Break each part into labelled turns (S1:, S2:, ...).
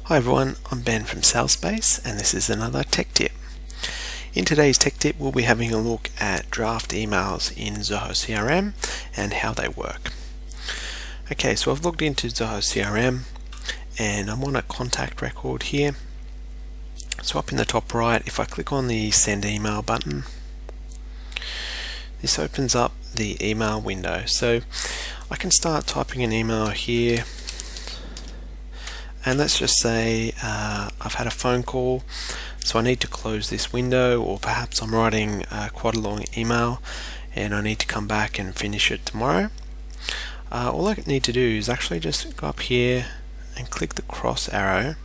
S1: Hi everyone, I'm Ben from SalesSPACE and this is another tech tip. In today's tech tip we'll be having a look at draft emails in Zoho CRM and how they work. Okay, so I've logged into Zoho CRM and I'm on a contact record here. So up in the top right, if I click on the send email button, this opens up the email window. So I can start typing an email here. And let's just say I've had a phone call, so I need to close this window, or perhaps I'm writing quite a long email and I need to come back and finish it tomorrow. All I need to do is actually just go up here and click the cross arrow,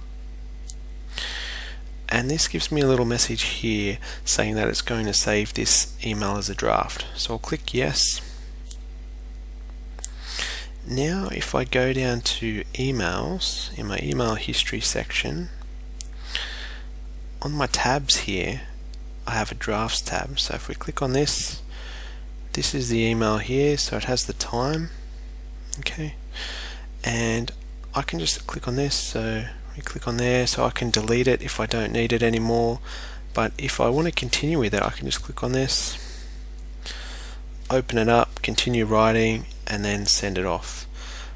S1: and this gives me a little message here saying that it's going to save this email as a draft. So I'll click yes. Now if I go down to emails, in my email history section, on my tabs here I have a drafts tab. So if we click on this, this is the email here, so it has the time, okay, and I can just click on this. So we click on there, so I can delete it if I don't need it anymore, but if I want to continue with it I can just click on this, open it up, continue writing, and then send it off.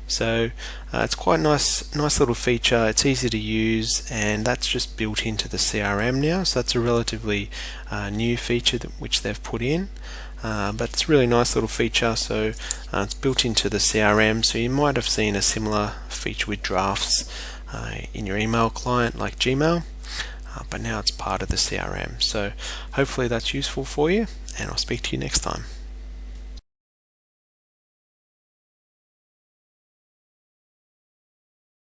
S1: So it's quite a nice little feature. It's easy to use, and that's just built into the CRM now, so that's a relatively new feature which they've put in, but it's a really nice little feature. So it's built into the CRM, so you might have seen a similar feature with drafts in your email client like Gmail, but now it's part of the CRM. So hopefully that's useful for you, and I'll speak to you next time.